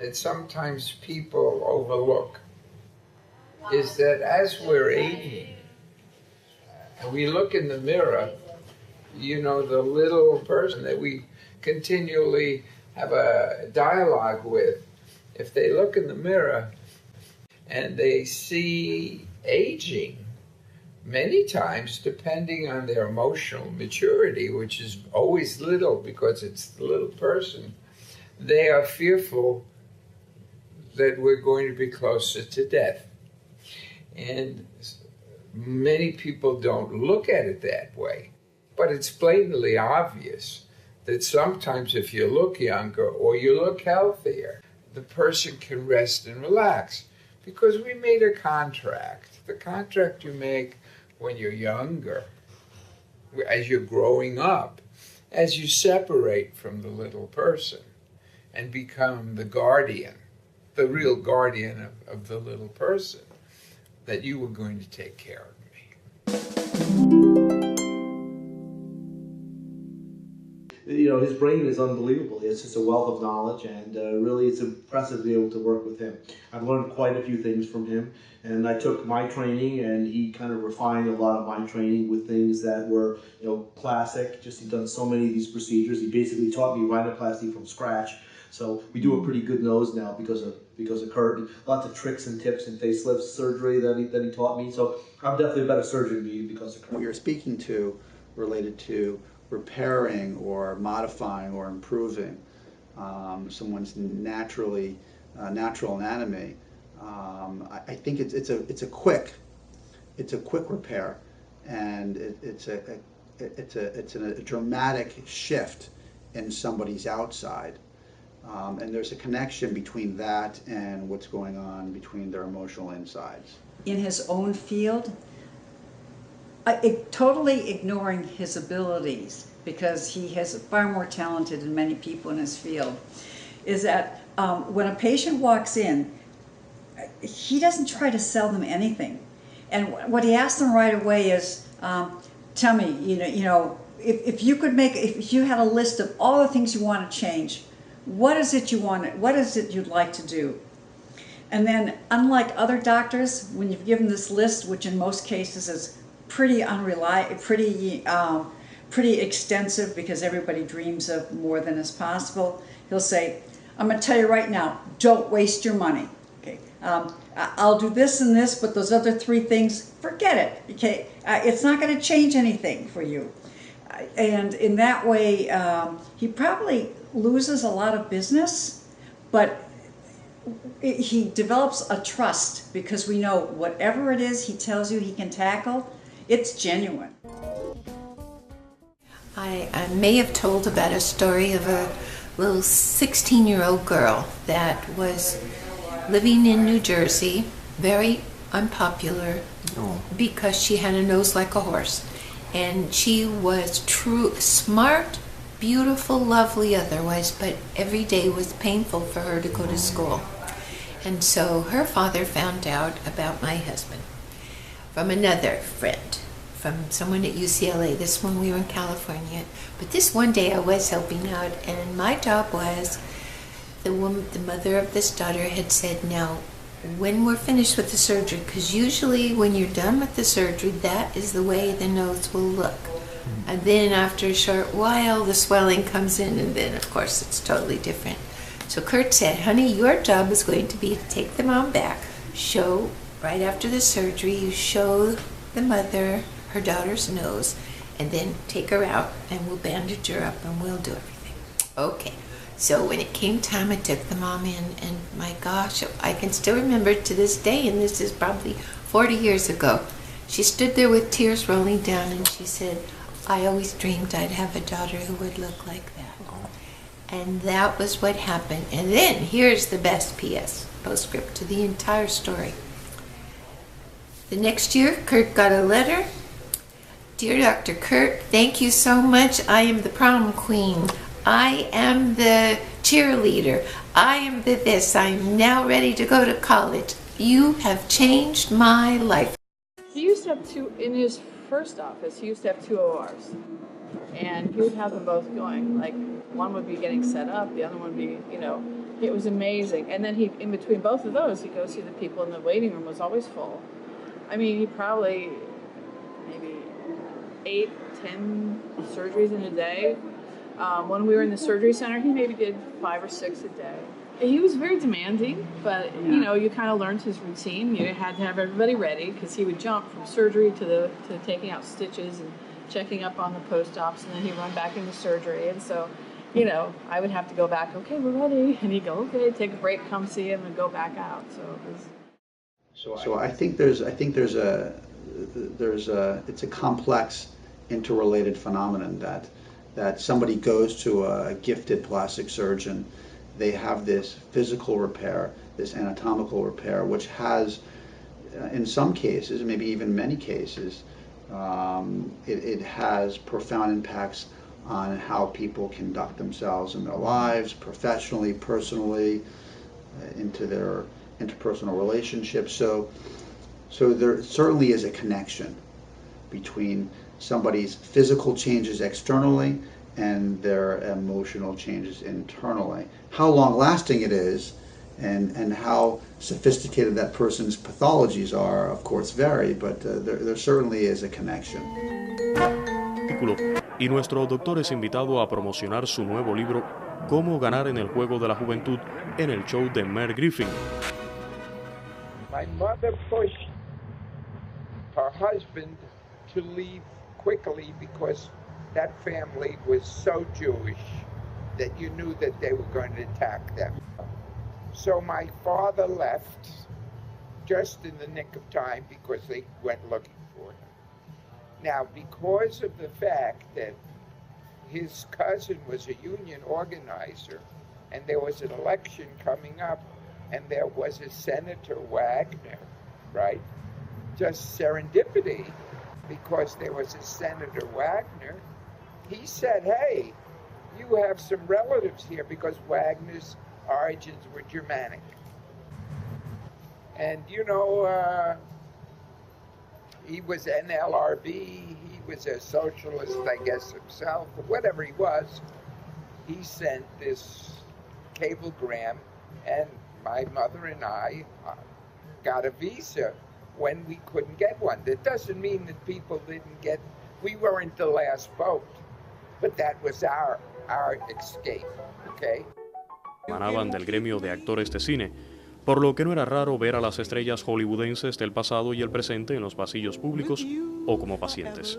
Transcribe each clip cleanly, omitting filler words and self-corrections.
that sometimes people overlook is that as we're aging, and we look in the mirror, you know, the little person that we continually have a dialogue with, if they look in the mirror and they see aging, many times, depending on their emotional maturity, which is always little because it's the little person, they are fearful that we're going to be closer to death. And many people don't look at it that way. But it's blatantly obvious that sometimes if you look younger or you look healthier, the person can rest and relax because we made a contract. The contract you make when you're younger, as you're growing up, as you separate from the little person and become the guardian, the real guardian of the little person, that you were going to take care of me. You know, his brain is unbelievable. It's just a wealth of knowledge, and really it's impressive to be able to work with him. I've learned quite a few things from him, and I took my training, and he kind of refined a lot of my training with things that were, you know, classic. Just he'd done so many of these procedures. He basically taught me rhinoplasty from scratch. So we do a pretty good nose now because of Kurt. Lots of tricks and tips and facelift surgery that he taught me. So I'm definitely a better surgeon because of Kurt. What you're speaking to related to repairing or modifying or improving someone's natural anatomy. I think it's a quick repair, and it's a dramatic shift in somebody's outside, and there's a connection between that and what's going on between their emotional insides. In his own field, totally ignoring his abilities, because he is far more talented than many people in his field, is that when a patient walks in, he doesn't try to sell them anything. And what he asks them right away is, tell me, you know, if you had a list of all the things you want to change, what is it you'd like to do? And then, unlike other doctors, when you've given this list, which in most cases is pretty unreliable, pretty extensive, because everybody dreams of more than is possible, he'll say, I'm going to tell you right now, don't waste your money. Okay, I'll do this and this, but those other three things, forget it. Okay, it's not going to change anything for you. And in that way, he probably loses a lot of business, but he develops a trust, because we know whatever it is he tells you he can tackle, it's genuine. I may have told about a story of a little 16-year-old girl that was living in New Jersey, very unpopular, because she had a nose like a horse. And she was smart, beautiful, lovely otherwise, but every day was painful for her to go to school. And so her father found out about my husband from another friend, from someone at UCLA. This one, we were in California. But this one day I was helping out, and my job was, the mother of this daughter had said, now, when we're finished with the surgery, because usually when you're done with the surgery, that is the way the nose will look. And then after a short while, the swelling comes in, and then, of course, it's totally different. So Kurt said, honey, your job is going to be to take the mom back, show, right after the surgery, you show the mother her daughter's nose, and then take her out, and we'll bandage her up, and we'll do everything. Okay. So when it came time, I took the mom in, and my gosh, I can still remember to this day, and this is probably 40 years ago. She stood there with tears rolling down, and she said, I always dreamed I'd have a daughter who would look like that. And that was what happened. And then, here's the best PS, postscript to the entire story. The next year, Kurt got a letter. Dear Dr. Kurt, thank you so much. I am the prom queen. I am the cheerleader. I am the this. I am now ready to go to college. You have changed my life. He used to have in his first office, he used to have 2 ORs. and he would have them both going. Like, one would be getting set up, the other one would be, it was amazing. And then in between both of those, he'd go see the people in the waiting room was always full. I mean, he probably maybe 8, 10 surgeries in a day. When we were in the surgery center, he maybe did 5 or 6 a day. He was very demanding, but you kind of learned his routine. You had to have everybody ready because he would jump from surgery to taking out stitches and checking up on the post-ops, and then he'd run back into surgery. And so, I would have to go back. Okay, we're ready, and he'd go, okay, take a break, come see him, and go back out. So it was. So I think it's a complex, interrelated phenomenon that somebody goes to a gifted plastic surgeon. They have this physical repair, this anatomical repair, which has, in some cases, maybe even many cases, it has profound impacts on how people conduct themselves in their lives, professionally, personally, into their interpersonal relationships. So there certainly is a connection between somebody's physical changes externally and their emotional changes internally. How long-lasting it is and how sophisticated that person's pathologies are, of course, vary, but there certainly is a connection. Y nuestro doctor es invitado a promocionar su nuevo libro Cómo ganar en el juego de la juventud en el show de Merv Griffin. My mother pushed her husband to leave quickly because that family was so Jewish that you knew that they were going to attack them. So my father left just in the nick of time because they went looking for him. Now, because of the fact that his cousin was a union organizer and there was an election coming up and there was a Senator Wagner, right? Just serendipity, because there was a Senator Wagner, he said, hey, you have some relatives here, because Wagner's origins were Germanic. And he was NLRB, he was a socialist, I guess, himself, but whatever he was, he sent this cablegram, and my mother and I got a visa when we couldn't get one. That doesn't mean that people didn't get, we weren't the last boat, but that was our escape, okay? Emanaban del gremio de actores de cine, por lo que no era raro ver a las estrellas hollywoodenses del pasado y el presente en los pasillos públicos o como pacientes.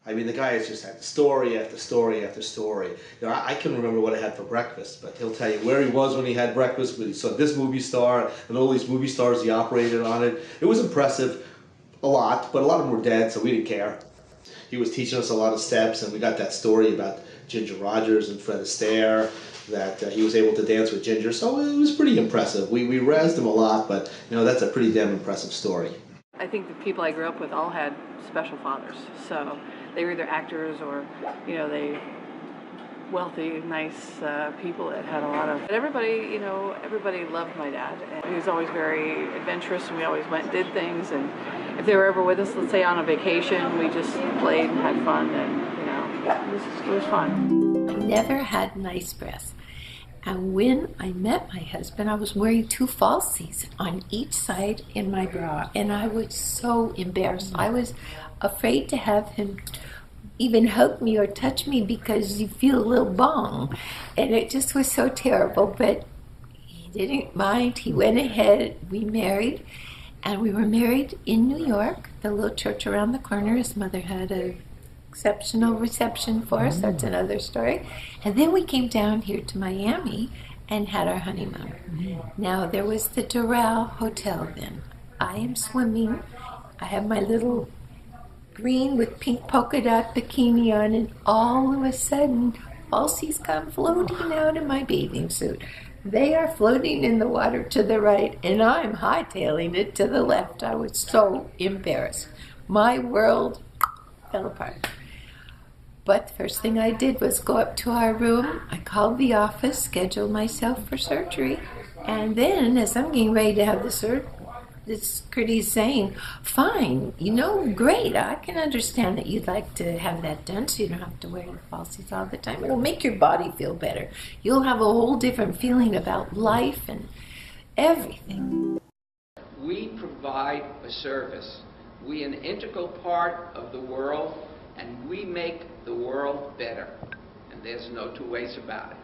I mean, the guy has just had story after story after story. I can remember what I had for breakfast, but he'll tell you where he was when he had breakfast, when he saw this movie star, and all these movie stars he operated on it. It was impressive, a lot, but a lot of them were dead, so we didn't care. He was teaching us a lot of steps, and we got that story about Ginger Rogers and Fred Astaire, that he was able to dance with Ginger, so it was pretty impressive. We razzed him a lot, but that's a pretty damn impressive story. I think the people I grew up with all had special fathers, so they were either actors or, they wealthy, nice people that had a lot of. But everybody loved my dad. And he was always very adventurous, and we always went and did things. And if they were ever with us, let's say on a vacation, we just played and had fun, and it was fun. I never had nice breasts. And when I met my husband, I was wearing 2 falsies on each side in my bra, and I was so embarrassed. I was afraid to have him even hug me or touch me because you feel a little bong, and it just was so terrible. But he didn't mind. He went ahead. We married, and we were married in New York, the little church around the corner. His mother had a exceptional reception for us. That's another story. And then we came down here to Miami and had our honeymoon. Now, there was the Doral Hotel then. I am swimming. I have my little green with pink polka dot bikini on, and all of a sudden, falsies come floating out of my bathing suit. They are floating in the water to the right, and I'm hightailing it to the left. I was so embarrassed. My world fell apart. But the first thing I did was go up to our room. I called the office, scheduled myself for surgery, and then as I'm getting ready to have the this Kurt's saying, fine, great, I can understand that you'd like to have that done so you don't have to wear the falsies all the time. It'll make your body feel better. You'll have a whole different feeling about life and everything. We provide a service. We are an integral part of the world, and we make the world better. And there's no two ways about it.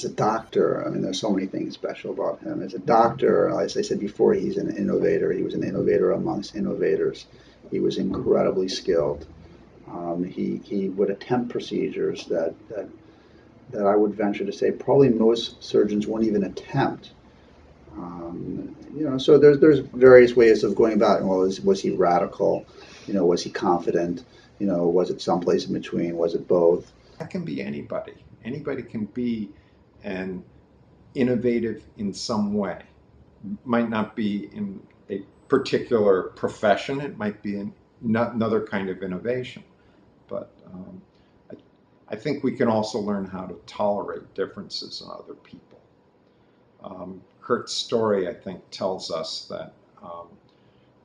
As a doctor, I mean, there's so many things special about him. As a doctor, as I said before, he's an innovator. He was an innovator amongst innovators. He was incredibly skilled. He would attempt procedures that I would venture to say probably most surgeons won't even attempt. So there's various ways of going about it. Well, was he radical? Was he confident? Was it someplace in between? Was it both? That can be anybody. Anybody can be an innovative in some way. Might not be in a particular profession. It might be another kind of innovation. But I think we can also learn how to tolerate differences in other people. Kurt's story, I think, tells us that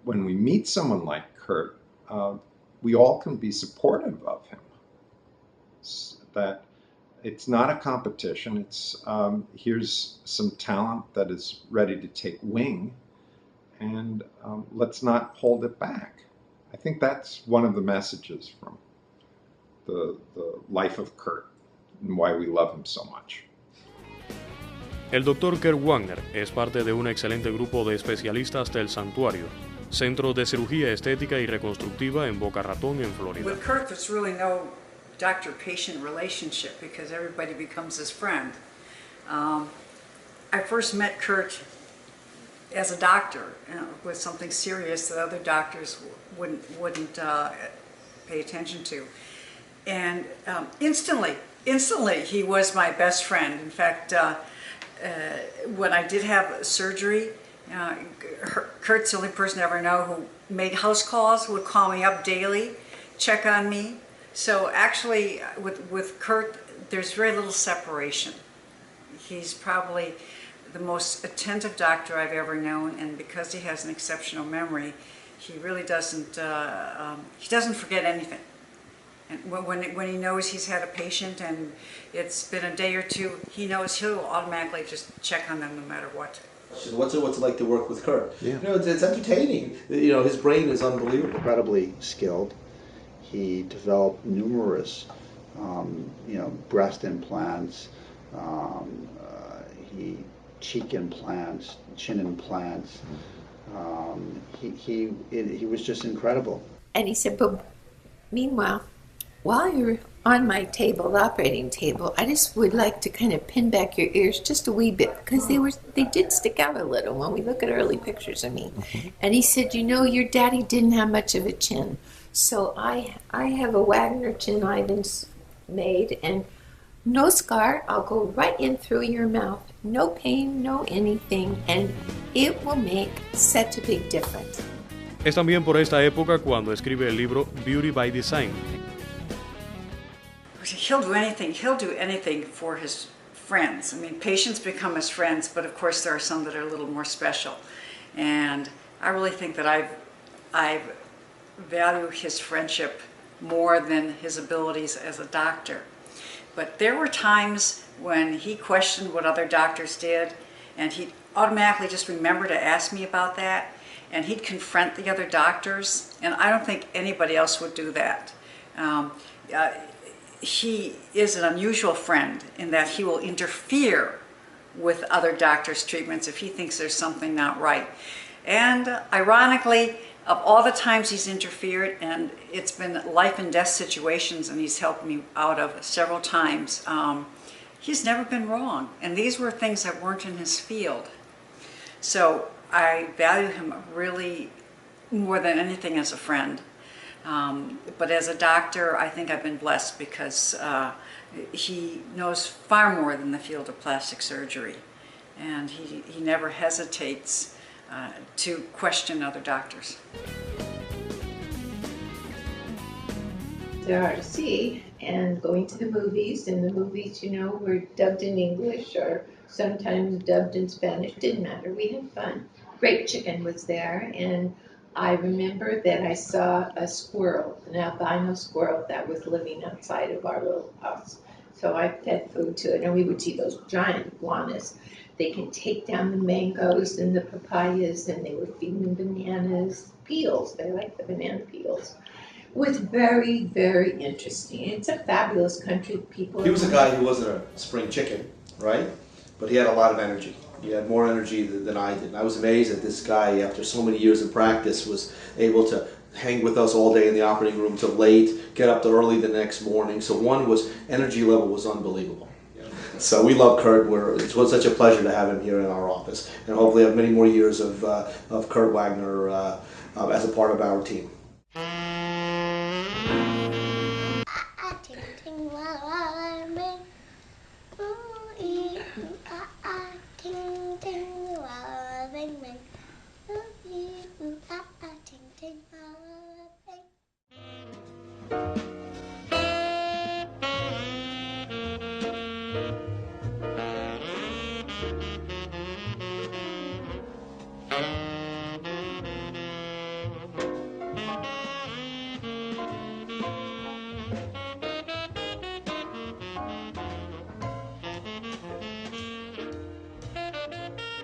when we meet someone like Kurt, we all can be supportive of him. That it's not a competition. It's here's some talent that is ready to take wing, and let's not hold it back. I think that's one of the messages from the life of Kurt and why we love him so much. El Dr. Kurt Wagner es parte de un excelente grupo de especialistas del Santuario, Centro de Cirugía Estética y Reconstructiva en Boca Ratón, en Florida. With Kurt, there's really no doctor-patient relationship because everybody becomes his friend. I first met Kurt as a doctor with something serious that other doctors wouldn't pay attention to. And instantly, he was my best friend. In fact, when I did have surgery, Kurt's the only person I ever know who made house calls, would call me up daily, check on me. So actually, with Kurt, there's very little separation. He's probably the most attentive doctor I've ever known, and because he has an exceptional memory, he really doesn't forget anything. And when he knows he's had a patient and it's been a day or two, he knows he'll automatically just check on them no matter what. What's it like to work with Kurt? Yeah. It's entertaining. His brain is unbelievable. Incredibly skilled. He developed numerous, breast implants, cheek implants, chin implants. He was just incredible. And he said, but meanwhile, while you're on my table, the operating table, I just would like to kind of pin back your ears just a wee bit because they did stick out a little when we look at early pictures of me. And he said, your daddy didn't have much of a chin. So I have a Wagner chin Ivan's made, and no scar. I'll go right in through your mouth. No pain, no anything, and it will make such a big difference. Es también por esta época cuando escribe el libro Beauty by Design. He'll do anything for his friends. I mean, patients become his friends, but of course there are some that are a little more special. And I really think that I value his friendship more than his abilities as a doctor. But there were times when he questioned what other doctors did, and he'd automatically just remember to ask me about that, and he'd confront the other doctors, and I don't think anybody else would do that. He is an unusual friend in that he will interfere with other doctors' treatments if he thinks there's something not right. And ironically, of all the times he's interfered, and it's been life and death situations and he's helped me out of several times, he's never been wrong. And these were things that weren't in his field. So I value him really more than anything as a friend. But as a doctor, I think I've been blessed because he knows far more than the field of plastic surgery. And he never hesitates to question other doctors. Darcy and going to the movies, and the movies, you know, were dubbed in English or sometimes dubbed in Spanish. Didn't matter. We had fun. Great Chicken was there, and I remember that I saw a squirrel, an albino squirrel that was living outside of our little house. So I fed food to it, and we would see those giant iguanas. They can take down the mangoes and the papayas, and they were feeding them bananas, peels. They like the banana peels. It was very, very interesting. It's a fabulous country. People. He was a guy who wasn't a spring chicken, right? But he had a lot of energy. He had more energy than I did. And I was amazed that this guy, after so many years of practice, was able to hang with us all day in the operating room till late, get up to early the next morning. So energy level was unbelievable. So we love Kurt. It was such a pleasure to have him here in our office, and hopefully have many more years of Kurt Wagner as a part of our team.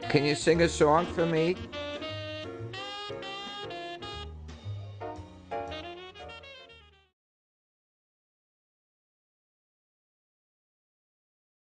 Can you sing a song for me?